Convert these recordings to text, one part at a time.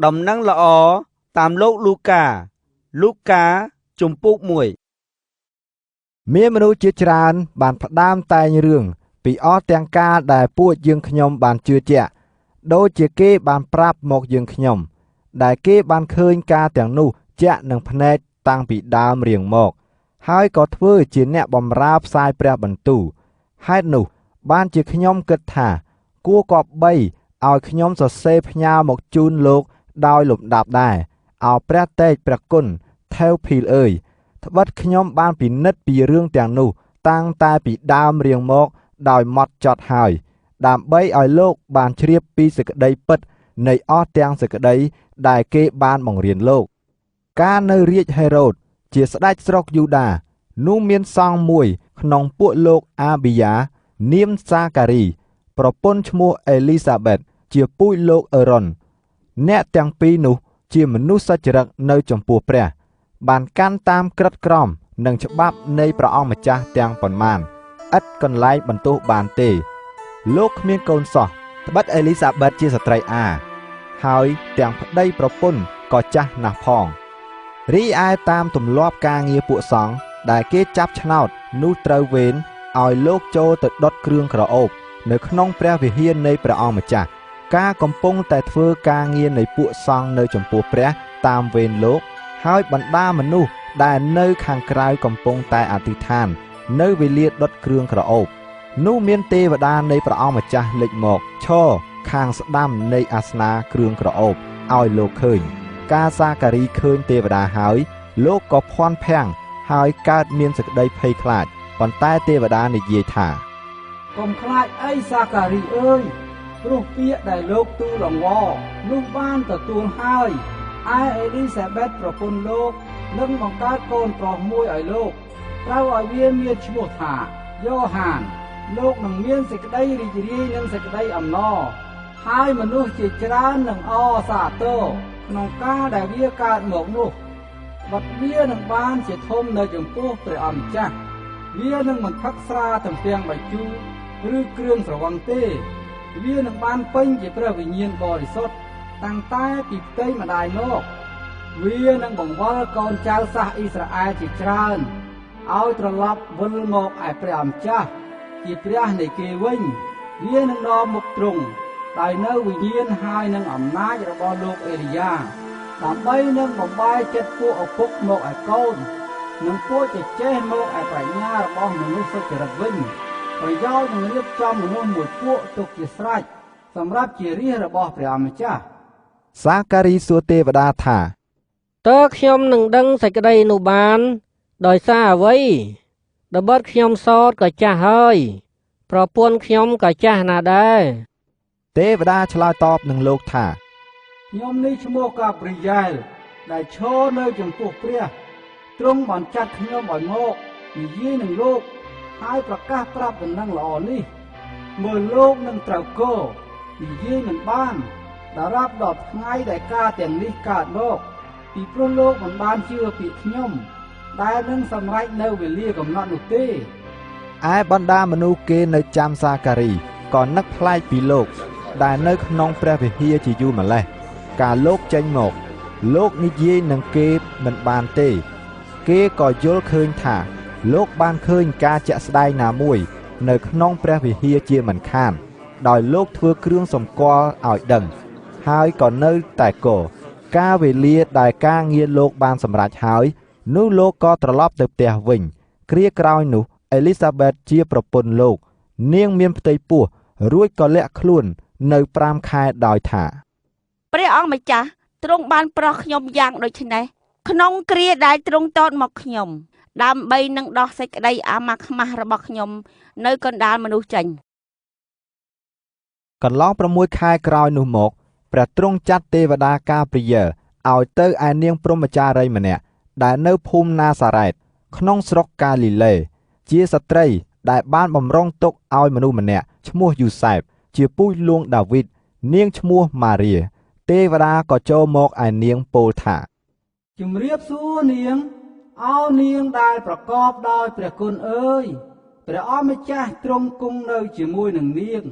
ដំណឹងល្អតាមលោកលូកាជំពូក1មានមនុស្សជាច្រើនបានផ្ដាំតែងរឿងពីអស់ទាំងការដែលពួកយើងខ្ញុំបានជឿជាក់ដូចជាគេបានប្រាប់មកយើងខ្ញុំដែលគេបានឃើញការទាំងនោះជាក់នឹងភ្នែកតាំងពីដើមរៀងមកហើយក៏ធ្វើជាអ្នកបម្រើផ្សាយព្រះបន្ទូលហេតុនោះបានជាខ្ញុំគិតថាគួរគប្បីឲ្យខ្ញុំសរសេរផ្ញើមកជូនលោកដោយលំដាប់ដែរឲ្យព្រះតេជព្រះគុណថេវភីលអើយត្បិតខ្ញុំបានពិនិត្យពីរឿងទាំងនោះតាំងតែពីដើមរៀងមកដោយម៉ត់ចត់ហើយដើម្បីឲ្យលោកបានជ្រាបពីសេចក្តីពិតនៃអស់ទាំងសេចក្តីដែលគេបានបង្រៀនលោកការនៅរាជហេរ៉ូតជាស្ដេចស្រុកយូដានោះមានសង្ឃមួយក្នុងពួកលោកអាប៊ីយ៉ានាមសាការីប្រពន្ធឈ្មោះអេលីសាប៊ែតជាពូជលោកអេរ៉ុនអ្នកទាំងពីរនោះជាមនុស្សសុចរិតនៅចំពោះព្រះបានកាន់តាមក្រឹតក្រមនិងច្បាប់នៃព្រះអង្គម្ចាស់ទាំងប៉ុន្មានឥតកន្លែងបន្ទោសបានទេលោកគ្មានកូនសោះត្បិតអេលីសាប៊ែតជាស្ត្រីអាហើយទាំងប្តីប្រពន្ធក៏ចាស់ណាស់ផងរីឯតាមទម្លាប់ការងារពួកសង្ឃដែលគេចាប់ឆ្នោតនោះត្រូវវេនឲ្យលោកចូលទៅដុតគ្រឿងក្រអូបនៅក្នុងព្រះវិហារនៃព្រះអង្គម្ចាស់ការកំពុងតែធ្វើការងារនៃពួកសង្ឃនៅចំពោះព្រះតាមវេនលោកហើយបណ្ដាមនុស្សដែលនៅខាងក្រៅកំពុងតែអធិដ្ឋាននៅវេលាដុតគ្រឿងក្រអូបនោះមានទេវតានៃព្រះអង្គម្ចាស់លេចមកឈរខាងស្ដាំនៃអាសនាគ្រឿងក្រអូបឲ្យលោកឃើញការសាការីឃើញទេវតាហើយលោកក៏ភ័ន្តភាំងហើយកើតមានសេចក្តីភ័យខ្លាចប៉ុន្តែទេវតានិយាយថាកុំខ្លាចអីសាការីអើយព្រោះពាក្យដែលលោកទូលអង្វរនោះបានទទួលហើយឯអេលីសាប៊ែតប្រពន្ធលោកនឹងបង្កើតកូនប្រុសមួយឲ្យលោកត្រូវឲ្យវាមានឈ្មោះថាយ៉ូហានលោកនឹងមានសេចក្តីរីករាយនិងសេចក្តីអំណរហើយមនុស្សជាច្រើននឹងអរសាទរក្នុងការដែលវាកើតមកនោះបាត់វានឹងបានជាធំនៅចំពោះព្រះអង្គម្ចាស់វានឹងមិនផឹកស្រាទំពាំងបាយជូរឬគ្រឿងស្រវឹងទេវានឹងបានពេញជាព្រះវិញ្ញាណបរិសុទ្ធតាំងតែពីផ្ទៃម្ដាយមកវានឹងបង្វិលកូនចៅសាសអ៊ីស្រាអែលជាច្រើនឲ្យត្រឡប់វិលមកឯព្រះអម្ចាស់ជាព្រះនៃគេវិញវានឹងនាំមុខទ្រង់ដោយនៅវិញ្ញាណហើយនឹងអំណាចរបស់លោកអេលីយ៉ាដើម្បីនឹងបំបែកចិត្តពួកឪពុកមកឲ្យកូននិងពួកចេះមកឲ្យប្រាជ្ញារបស់មនុស្សសុចរិតវិញប្រយោជន៍នឹងរៀបចំមនុស្សមួយពួកទុកជាស្រេចសម្រាប់ជារាជរបស់ព្រះអម្ចាស់សាការីសួរទេវតាថាតើខ្ញុំនឹងដឹងសេចក្តីនោះបានដោយសារអ្វីត្បិតខ្ញុំសោតក៏ចាស់ហើយប្រពន្ធខ្ញុំក៏ចាស់ណាស់ដែរទេវតាឆ្លើយតបនឹងលោកថាខ្ញុំនេះឈ្មោះកាព្រីយ៉ែលដែលឈរនៅចំពោះព្រះទ្រង់បានចាត់ខ្ញុំឲ្យមកនិយាយនឹងលោកហើយប្រកាសប្រាប់ដំណឹងល្អនេះមើលលោកនឹងត្រូវគោនិយាយមិនបានដល់រាប់ដល់ថ្ងៃដែលការទាំងនេះកើតមកពីព្រោះលោកមិនបានជឿពាក្យខ្ញុំដែលនឹងសម្រេចនៅវេលាកំណត់នោះទេឯបណ្ដាមនុស្សគេនៅចាំសាការីក៏នឹកប្លែកពីលោកដែលនៅក្នុងព្រះវិហារជាយូរម្លេះការលោកចេញមកលោកនិយាយនឹងគេមិនបានទេគេក៏យល់ឃើញថាលោកបានឃើញការជាក់ស្ដែងណាមួយនៅក្នុងព្រះវិហារជាមិនខានដោយលោកធ្វើគ្រឿងសម្គាល់ឲ្យដឹងហើយក៏នៅតែគការវេលាដែលការងារលោកបានសម្រេចហើយនោះលោកក៏ត្រឡប់ទៅផ្ទះវិញគ្រាក្រោយនោះអេលីសាប៊ែតជាប្រពន្ធលោកនាងមានផ្ទៃពោះរួចក៏លាក់ខ្លួននៅ5ខែដោយថាព្រះអង្គម្ចាស់ទ្រង់បានប្រោះខ្ញុំយ៉ាងដូចនេះក្នុងគ្រាដែលទ្រង់តតមកខ្ញុំដើម្បីនឹងដោះសេចក្តីអាម៉ាស់ខ្មាស់របស់ខ្ញុំនៅកណ្ដាលមនុស្សចេញកន្លង6ខែក្រោយនោះមកព្រះទ្រង់ចាត់ទេវតាកាព្រីយ៉ែលឲ្យទៅឯនាងព្រហ្មចារីម្នាក់ដែលនៅភូមិណាសារ៉េតក្នុងស្រុកកាលីលេជាស្ត្រីដែលបានបំរុងទុកឲ្យមនុស្សម្នាក់ឈ្មោះយូសែបជាពូជលួងដាវីតនាងឈ្មោះម៉ារីទេវតាក៏ចូលមកឯនាងពោលថាជំរាបសួរនាងអោនាងដែលប្រកបដោយព្រះគុណអើយព្រះអម្ចាស់ទ្រង់គង់នៅជាមួយនឹងនាង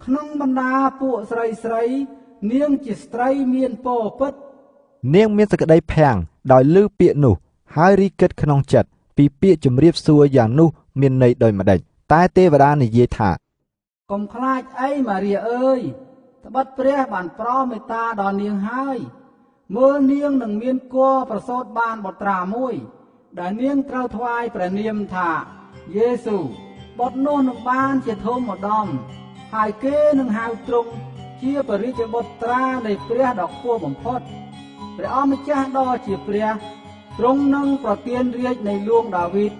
ក្នុងបណ្ដាពួកស្រី នាងជាស្ត្រីមានពរពិត នាងមានសេចក្តីភាំងដោយឮពាក្យនោះហើយរីគិតក្នុងចិត្តពីពាក្យជំរាបសួរយ៉ាងនោះមានន័យដូចម្ដេចតែទេវតានិយាយថា កុំខ្លាចអីម៉ារីអើយត្បិតព្រះបានប្រោសមេត្តាដល់នាងហើយមើលនាងនឹងមានគភ៌ប្រសូតបានបុត្រាមួយដែលនាងត្រូវថ្វាយព្រះនាមថាយេស៊ូបុត្រនោះនឹងបានជាធំឧត្តមហើយគេនឹងហៅទ្រង់ជាបរិជ្ជបុត្រានៃព្រះដ៏ខ្ពស់បំផុតព្រះអម្ចាស់ដ៏ជាព្រះទ្រង់នឹងប្រទានរាជនៃលួងដាវីត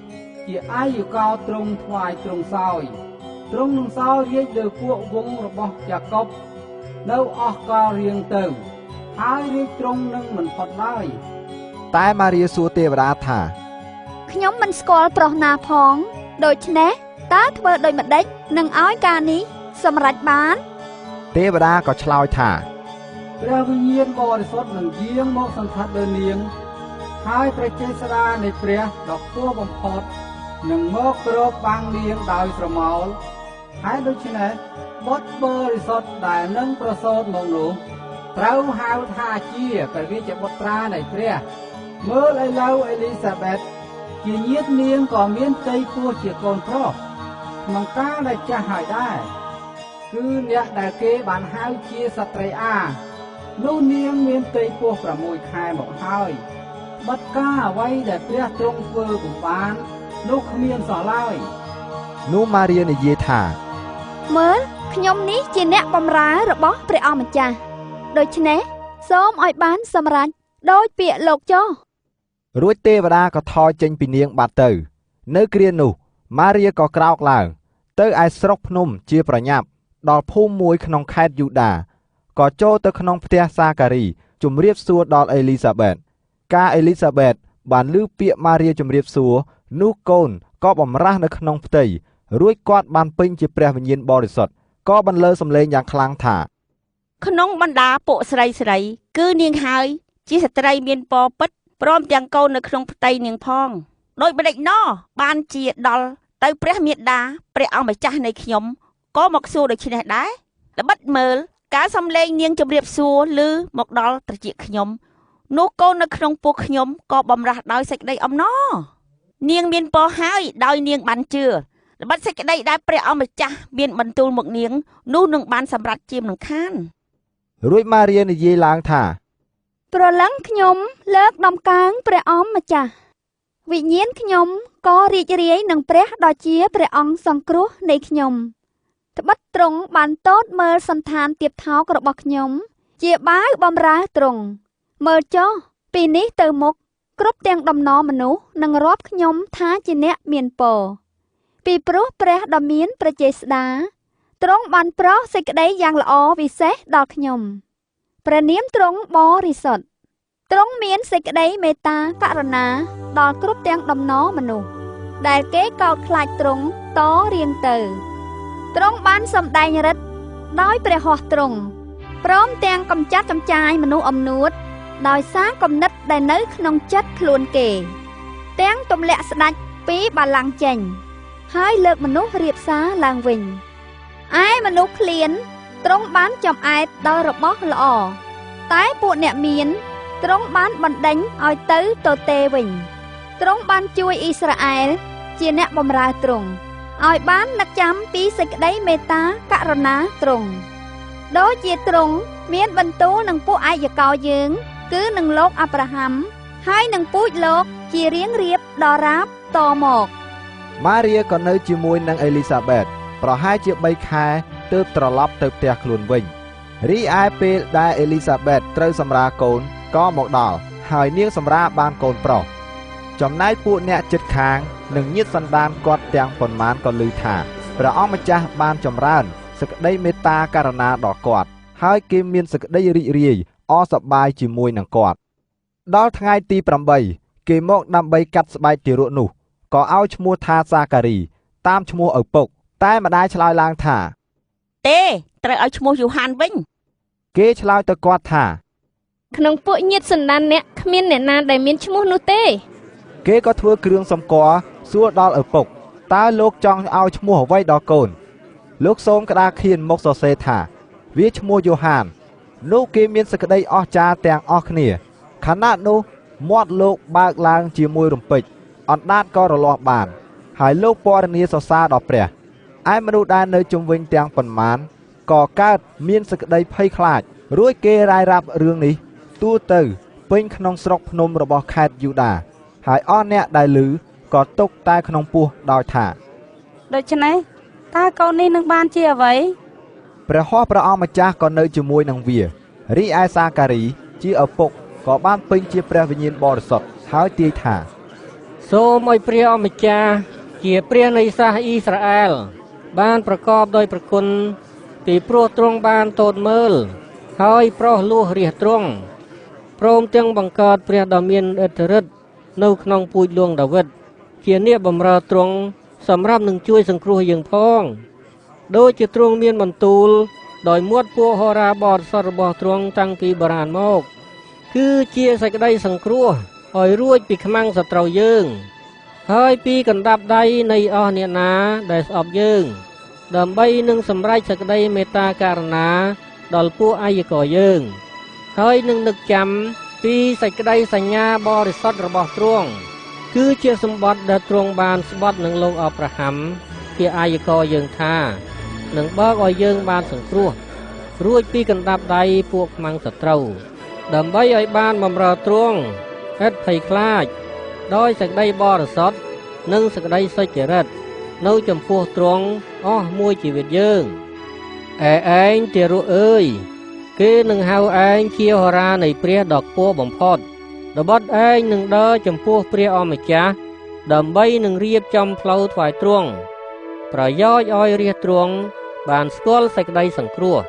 ជាអាយុកាលទ្រង់ថ្វាយទ្រង់សោយទ្រង់នឹងសោយរាជលើពួកវង្សរបស់យ៉ាកុបនៅអស់កាលរៀងទៅហើយរាជទ្រង់នឹងមិនផុតឡើយ តែម៉ារីសួរទេវតាថា ខ្ញុំមិនស្គាល់ប្រុសណាផងដូច្នេះតើធ្វើដូចម្ដេចនឹងឲ្យការនេះសម្រេចបាន ទេវតាក៏ឆ្លើយថា ព្រះវិញ្ញាណបរិសុទ្ធនឹងយាងមកសង្ឃាត់លើនាងហើយព្រះចេស្តានៃព្រះដ៏ខ្ពស់បំផុតនឹងមកគ្របបាំងនាងដោយស្រមោលហើយដូច្នេះបុត្របរិសុទ្ធដែលនឹងប្រសូតមកនោះត្រូវហៅថាជាព្រះរាជបុត្រានៃព្រះមើលឥឡូវអេលីសាបេតជាញាតិនាងក៏មានផ្ទៃពោះជាកូនប្រុសក្នុងកាលដែលចាស់ហើយដែរគឺអ្នកដែលគេបានហៅជាស្ត្រីអានោះនាងមានផ្ទៃពោះ6ខែមកហើយបិទការអ្វីដែលព្រះទ្រង់ធ្វើពុំបាននោះគ្មានសោះឡើយ នោះម៉ារីនិយាយថា មើលខ្ញុំនេះជាអ្នកបម្រើរបស់ព្រះអម្ចាស់ដូច្នេះសូមឲ្យបានសម្រេចដោយពាក្យលោកចុះ រួចទេវតាក៏ថយចេញពីនាងបាត់ទៅនៅគ្រានោះម៉ារីក៏ក្រោកឡើងទៅឯស្រុកភ្នំជាប្រញាប់ដល់ភូមិមួយក្នុងខេត្តយូដាក៏ចូលទៅក្នុងផ្ទះសាការីជំរាបសួរដល់អេលីសាបេតកាលអេលីសាបេតបានឮពាក្យម៉ារីជំរាបសួរនោះកូនក៏បំរាស់នៅក្នុងផ្ទៃរួចគាត់បានពេញជាព្រះវិញ្ញាណបរិសុទ្ធក៏បន្លឺសំឡេងយ៉ាងខ្លាំងថា ក្នុងបណ្ដាពួកស្រីគឺនាងហើយជាស្ត្រីមានពរពិតព្រមទាំងកូននៅក្នុងផ្ទៃនាងផងដូចម្ដេចណោះបានជាដល់ទៅព្រះមេត្តាព្រះអម្ចាស់នៃខ្ញុំក៏មកសួរដូច្នេះដែរល្បិតមើលការសំឡេងនាងជម្រាបសួរឮមកដល់ត្រចៀកខ្ញុំនោះកូននៅក្នុងពោះខ្ញុំក៏បំរាស់ដោយសេចក្តីអំណរនាងមានពរហើយដោយនាងបានជឿល្បិតសេចក្តីដែលព្រះអម្ចាស់មានបន្ទូលមកនាងនោះនឹងបានសម្រេចជាមិនខាន រួចម៉ារីនិយាយឡើងថា ប្រលឹងខ្ញុំលើកដំកើងព្រះអម្ចាស់វិញ្ញាណខ្ញុំក៏រីករាយនឹងព្រះដ៏ជាព្រះអង្គសង្គ្រោះនៃខ្ញុំត្បិតទ្រង់បានទតមើលសន្តានទៀបថោករបស់ខ្ញុំជាបាវបំរើទ្រង់មើលចុះពីនេះទៅមុខគ្រប់ទាំងដំណរមនុស្សនឹងរាប់ខ្ញុំថាជាអ្នកមានពរពីព្រោះព្រះដ៏មានព្រះចេស្តាទ្រង់បានប្រោសសេចក្តីយ៉ាងល្អវិសេសដល់ខ្ញុំព្រះនាមទ្រង់បរិសុទ្ធទ្រង់មានសេចក្តីមេត្តាករុណាដល់គ្រប់ទាំងដំណរមនុស្សដែលគេកោតខ្លាចទ្រង់តរៀងទៅទ្រង់បានសម្ដែងឫទ្ធិដោយព្រះហស្ថទ្រង់ព្រមទាំងកំចាត់ចំចាយមនុស្សអំនួតដោយសារគំនិតដែលនៅក្នុងចិត្តខ្លួនគេទាំងទម្លាក់ស្ដេចពីបល្ល័ង្កចេញហើយលើកមនុស្សរៀបសារឡើងវិញឯមនុស្សឃ្លានទ្រង់បានចំអែតដោយរបស់ល្អតែពួកអ្នកមានទ្រង់បានបណ្ដេញឲ្យទៅទទេវិញទ្រង់បានជួយអ៊ីស្រាអែលជាអ្នកបម្រើទ្រង់ឲ្យបាននឹកចាំពីសេចក្តីមេត្តាករុណាទ្រង់ដូចជាទ្រង់មានបន្ទូលនឹងពួកឯកកោយើងគឺនឹងលោកអាប់រ៉ាហាំហើយនឹងពូជលោកជារៀងរៀបដល់រាបតមក ម៉ារីក៏នៅជាមួយនឹងអេលីសាបេតប្រហែលជា3ខែទើបត្រឡប់ទៅផ្ទះខ្លួនវិញរីឯពេលដែលអេលីសាបេតត្រូវសម្រាលកូនក៏មកដល់ហើយនាងសម្រាលបានកូនប្រុសចំណែកពួកអ្នកជិតខាងនិងញាតិសន្តានគាត់ទាំងប៉ុន្មានក៏ឮថាព្រះអង្គម្ចាស់បានចម្រើនសេចក្តីមេត្តាករុណាដល់គាត់ហើយគេមានសេចក្តីរីករាយអរសប្បាយជាមួយនឹងគាត់ដល់ថ្ងៃទី8គេមកដើម្បីកាត់ស្បែកទារកនោះក៏ឲ្យឈ្មោះថាសាការីតាមឈ្មោះឪពុកតែម្ដាយឆ្លើយឡើងថា ទេត្រូវឲ្យឈ្មោះយូហានវិញ គេឆ្លើយទៅគាត់ថា ក្នុងពួកញាតិសន្តានអ្នកគ្មានអ្នកណាដែលមានឈ្មោះនោះទេ គេក៏ធ្វើគ្រឿងសម្គាល់សួរដល់ឪពុកតើលោកចង់ឲ្យឈ្មោះអ្វីដល់កូនលោកសូមក្តារខៀនមកសរសេរថាវាឈ្មោះយូហាន នោះគេមានសេចក្តីអស្ចារ្យទាំងអស់គ្នាខណៈនោះមាត់លោកបើកឡើងជាមួយរំពេចអណ្ដាតក៏រលាស់បានហើយលោកពណ៌នាសរសើរដល់ព្រះឯមនុស្សដែលនៅជុំវិញទាំងប៉ុន្មានក៏កើតមានសេចក្តីភ័យខ្លាចរួចគេរាយរាប់រឿងនេះទូទៅពេញក្នុងស្រុកភ្នំរបស់ខេត្តយូដាហើយអស់អ្នកដែលឮក៏ទុកតែក្នុងពោះដោយថាដូច្នេះតើកូននេះនឹងបានជាអ្វីព្រះហស្ថព្រះអង្គម្ចាស់ក៏នៅជាមួយនឹងវារីឯសាការីជាឪពុកក៏បានពេញជាព្រះវិញ្ញាណបរិសុទ្ធហើយទាយថាសូមឲ្យព្រះអម្ចាស់ជាព្រះនៃសាសអ៊ីស្រាអែលបានប្រកបដោយព្រះគុណពីព្រោះទ្រង់បានទតមើលហើយប្រោះលោះរាជទ្រង់ព្រមទាំងបង្កើតព្រះដ៏មានឥទ្ធិឫទ្ធិនៅក្នុងពូជលួងដាវីតជាអ្នកបម្រើទ្រង់សម្រាប់នឹងជួយសង្គ្រោះយើងផងដូចជាទ្រង់មានបន្ទូលដោយមាត់ពួកហោរាបរិសុទ្ធរបស់ទ្រង់តាំងពីបុរាណមកគឺជាសេចក្តីសង្គ្រោះឲ្យរួចពីខ្មាំងសត្រូវយើងហើយពីកណ្ដាប់ដៃនៃអស់អ្នកណាដែលស្អប់យើងដើម្បីនឹងសម្រេចសេចក្តីមេត្តាករុណាដល់ពួកអាយកយើងហើយនឹងនឹកចាំពីសេចក្តីសញ្ញាបរិសុទ្ធរបស់ទ្រង់គឺជាសម្បត្តិដែលទ្រង់បានស្បត់នឹងលោកអប្រាហាំជាអាយកយើងថានឹងបើកឲ្យយើងបានសង្គ្រោះរួចពីកណ្ដាប់ដៃពួកខ្មាំងសត្រូវដើម្បីឲ្យបានបម្រើទ្រង់ឥតភ័យខ្លាចដោយសេចក្តីបរិសុទ្ធនិងសេចក្តីសុចរិតនៅចំពោះទ្រង់អស់មួយជីវិតយើងឯងទារកអើយគេនឹងហៅឯងជាហោរានៃព្រះដ៏ខ្ពស់បំផុតត្បិតឯងនឹងដើរចំពោះព្រះអម្ចាស់ដើម្បីនឹងរៀបចំផ្លូវថ្វាយទ្រង់ប្រយោជន៍ឲ្យរាជទ្រង់បានស្គាល់សេចក្តីសង្គ្រោះ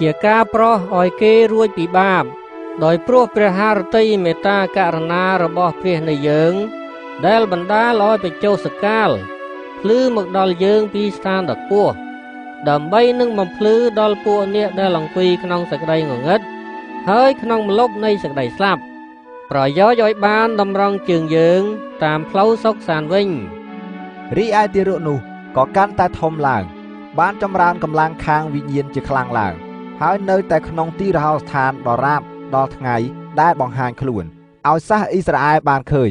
ជាការប្រោសឲ្យគេរួចពីបាបដោយព្រោះព្រះハរតីមេត្តាករុណារបស់ព្រះនៃយើងដែលបណ្ដាលឲ្យបច្ចុប្បន្នសកាលភ្លឺមកដល់យើងពីស្ថានដ៏ខ្ពស់ដើម្បីនឹងបំភ្លឺដល់ពួកអ្នកដែលអង្គុយក្នុងសេចក្តីងងឹតហើយក្នុងម្លប់នៃសេចក្តីស្លាប់ប្រយោជន៍ឲ្យបានតម្រង់ជើងយើងតាមផ្លូវសុខសាន្តវិញរីឯទារកនោះក៏កាន់តែធំឡើងបានចម្រើនកម្លាំងខាងវិញ្ញាណជាខ្លាំងឡើងហើយនៅតែក្នុងទីរហោស្ថានដរាបដល់ថ្ងៃដែលបង្ហាញខ្លួនឲ្យសាសអ៊ីស្រាអែលបានឃើញ